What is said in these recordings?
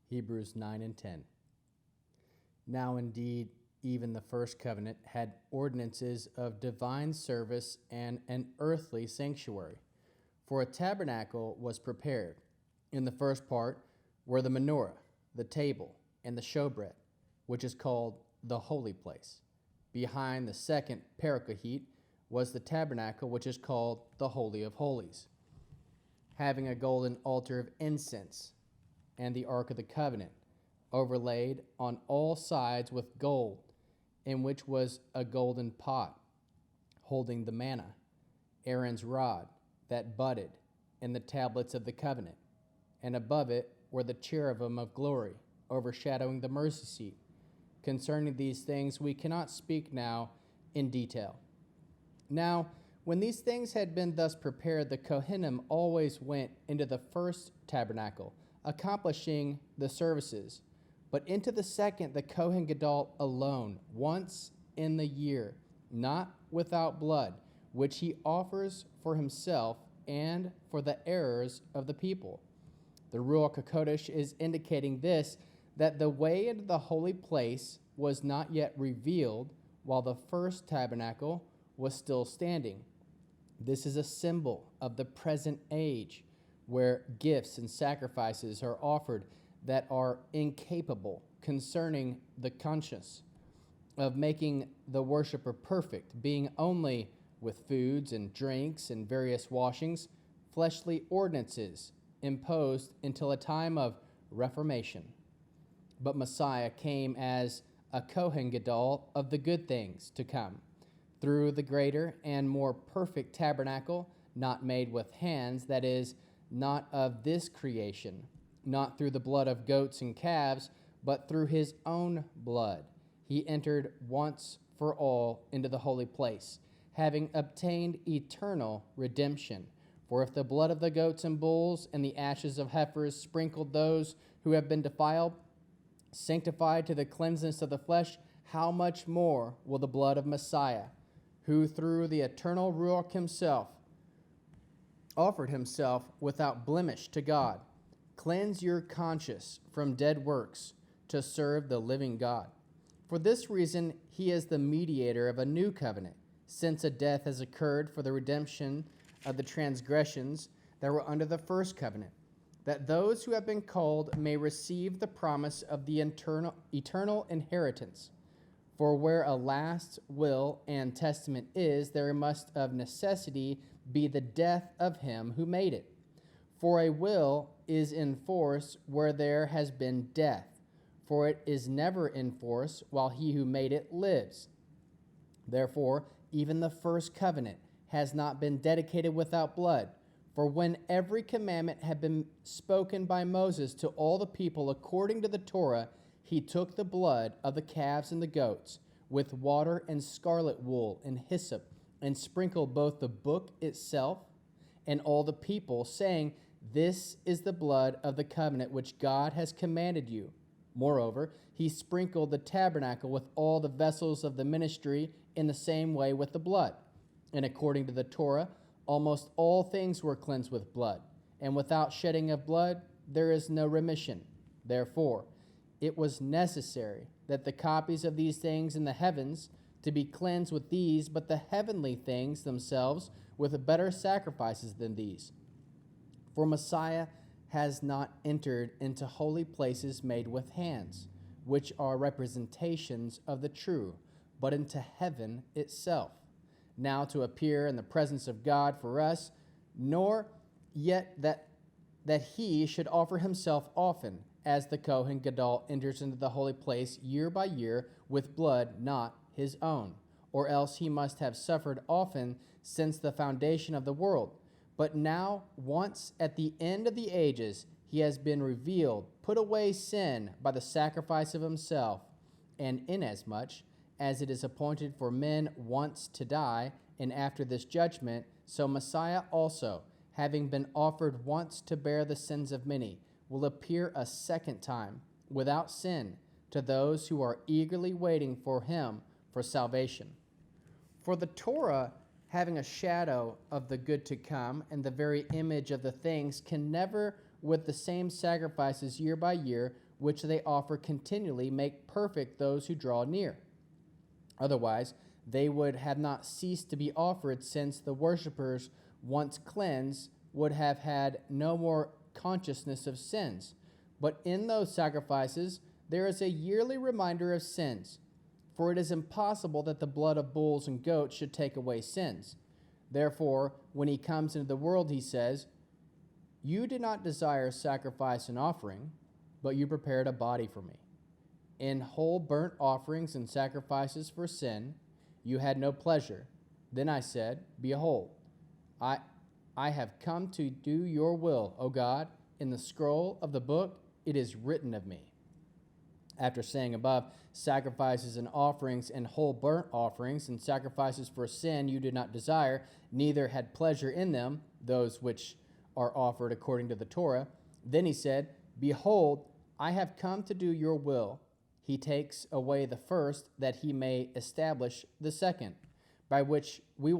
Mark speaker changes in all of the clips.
Speaker 1: Hebrews 9 and 10. Now indeed, even the first covenant had ordinances of divine service and an earthly sanctuary. For a tabernacle was prepared. In the first part were the menorah, the table, and the showbread, which is called the holy place. Behind the second paraclete was the tabernacle, which is called the Holy of Holies, having a golden altar of incense, and the Ark of the Covenant, overlaid on all sides with gold, in which was a golden pot, holding the manna, Aaron's rod that budded, and the tablets of the covenant. And above it were the cherubim of glory, overshadowing the mercy seat. Concerning these things we cannot speak now in detail. Now, when these things had been thus prepared, the Kohanim always went into the first tabernacle, accomplishing the services. But into the second, the Kohen Gadol alone, once in the year, not without blood, which he offers for himself and for the errors of the people. The Ruach HaKodesh is indicating this, that the way into the holy place was not yet revealed while the first tabernacle was still standing. This is a symbol of the present age, where gifts and sacrifices are offered that are incapable concerning the conscience of making the worshiper perfect, being only with foods and drinks and various washings, fleshly ordinances imposed until a time of reformation. But Messiah came as a Kohen Gadol of the good things to come, through the greater and more perfect tabernacle, not made with hands, that is, not of this creation, not through the blood of goats and calves, but through his own blood. He entered once for all into the holy place, having obtained eternal redemption. For if the blood of the goats and bulls and the ashes of heifers sprinkled those who have been defiled, sanctified to the cleansing of the flesh, how much more will the blood of Messiah, who through the eternal Ruach himself offered himself without blemish to God, cleanse your conscience from dead works to serve the living God. For this reason, he is the mediator of a new covenant, since a death has occurred for the redemption of the transgressions that were under the first covenant, that those who have been called may receive the promise of the eternal inheritance. For where a last will and testament is, there must of necessity be the death of him who made it. For a will is in force where there has been death, for it is never in force while he who made it lives. Therefore, even the first covenant has not been dedicated without blood. For when every commandment had been spoken by Moses to all the people according to the Torah, he took the blood of the calves and the goats with water and scarlet wool and hyssop, and sprinkled both the book itself and all the people, saying, "This is the blood of the covenant which God has commanded you." Moreover, he sprinkled the tabernacle with all the vessels of the ministry in the same way with the blood. And according to the Torah, almost all things were cleansed with blood, and without shedding of blood there is no remission. Therefore, it was necessary that the copies of these things in the heavens to be cleansed with these, but the heavenly things themselves with better sacrifices than these. For Messiah has not entered into holy places made with hands, which are representations of the true, but into heaven itself, now to appear in the presence of God for us, nor yet that he should offer himself often, as the Kohen Gadol enters into the holy place year by year with blood not his own, or else he must have suffered often since the foundation of the world. But now, once at the end of the ages, he has been revealed, put away sin by the sacrifice of himself, and inasmuch as it is appointed for men once to die, and after this judgment, so Messiah also, having been offered once to bear the sins of many, will appear a second time, without sin, to those who are eagerly waiting for him for salvation. For the Torah, having a shadow of the good to come and the very image of the things, can never, with the same sacrifices year by year, which they offer continually make perfect those who draw near. Otherwise, they would have not ceased to be offered, since the worshippers, once cleansed, would have had no more consciousness of sins. But in those sacrifices there is a yearly reminder of sins, for it is impossible that the blood of bulls and goats should take away sins. Therefore, when he comes into the world, he says, "You did not desire sacrifice and offering, but you prepared a body for me. In whole burnt offerings and sacrifices for sin, you had no pleasure. Then I said, Behold, I have come to do your will, O God. In the scroll of the book it is written of me." After saying above, sacrifices and offerings and whole burnt offerings and sacrifices for sin you did not desire, neither had pleasure in them, those which are offered according to the Torah. Then he said, "Behold, I have come to do your will." He takes away the first, that he may establish the second, by which we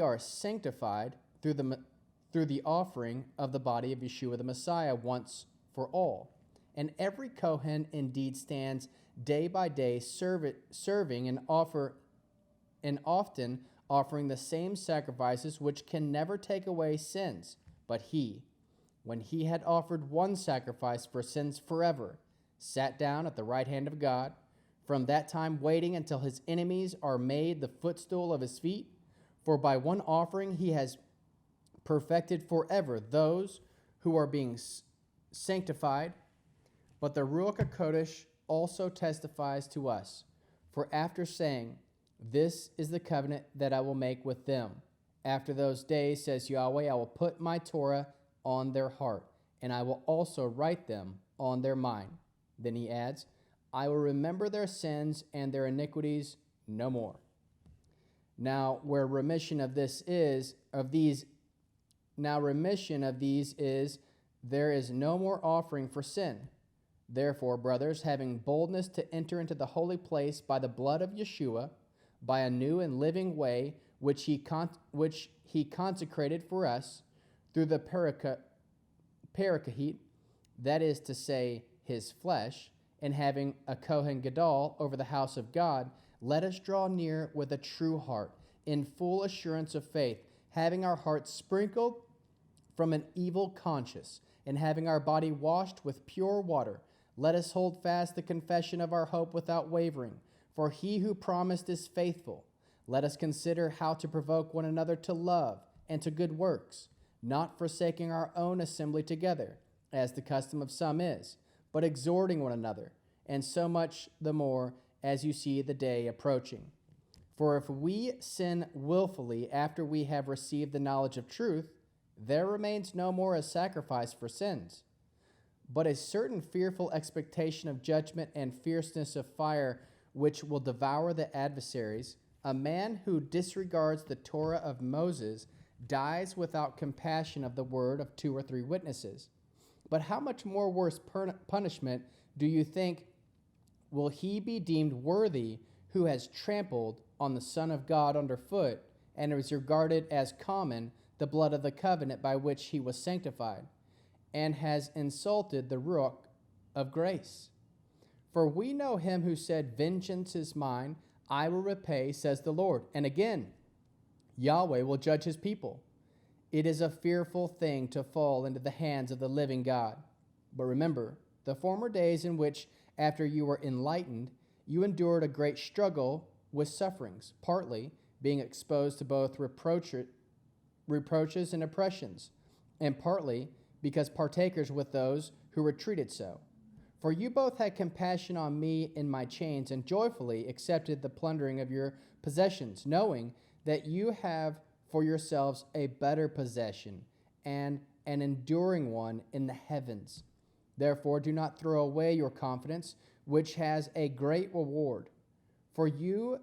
Speaker 1: are sanctified through the offering of the body of Yeshua the Messiah once for all. And every Kohen indeed stands day by day serving and often offering the same sacrifices which can never take away sins. But he, when he had offered one sacrifice for sins forever, sat down at the right hand of God, from that time waiting until his enemies are made the footstool of his feet. For by one offering he has perfected forever those who are being sanctified. But the Ruach HaKodesh also testifies to us. For after saying, "This is the covenant that I will make with them. After those days, says Yahweh, I will put my Torah on their heart, and I will also write them on their mind." Then he adds, "I will remember their sins and their iniquities no more." Now, remission of these is, there is no more offering for sin. Therefore, brothers, having boldness to enter into the holy place by the blood of Yeshua, by a new and living way which he consecrated for us through the parakahit, that is to say, his flesh, and having a Kohen Gadol over the house of God, let us draw near with a true heart, in full assurance of faith, having our hearts sprinkled from an evil conscience, and having our body washed with pure water. Let us hold fast the confession of our hope without wavering, for he who promised is faithful. Let us consider how to provoke one another to love and to good works, not forsaking our own assembly together, as the custom of some is, but exhorting one another, and so much the more as you see the day approaching. For if we sin willfully after we have received the knowledge of truth, there remains no more a sacrifice for sins, but a certain fearful expectation of judgment and fierceness of fire which will devour the adversaries. A man who disregards the Torah of Moses dies without compassion of the word of 2 or 3 witnesses. But how much more worse punishment do you think will he be deemed worthy who has trampled on the Son of God underfoot and is regarded as common the blood of the covenant by which he was sanctified, and has insulted the Ruach of grace? For we know him who said, "Vengeance is mine, I will repay, says the Lord." And again, Yahweh will judge his people. It is a fearful thing to fall into the hands of the living God. But remember the former days in which, after you were enlightened, you endured a great struggle with sufferings, partly being exposed to both reproaches and oppressions, and partly because partakers with those who were treated so. For you both had compassion on me in my chains, and joyfully accepted the plundering of your possessions, knowing that you have for yourselves a better possession, and an enduring one in the heavens. Therefore do not throw away your confidence, which has a great reward. For you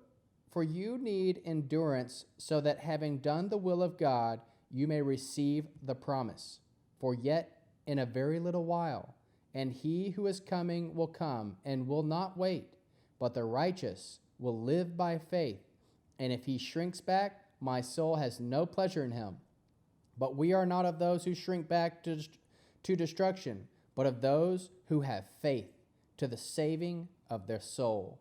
Speaker 1: need endurance, so that having done the will of God, you may receive the promise. For yet in a very little while, and he who is coming will come and will not wait, but the righteous will live by faith. And if he shrinks back, my soul has no pleasure in him. But we are not of those who shrink back to destruction, but of those who have faith to the saving of their soul.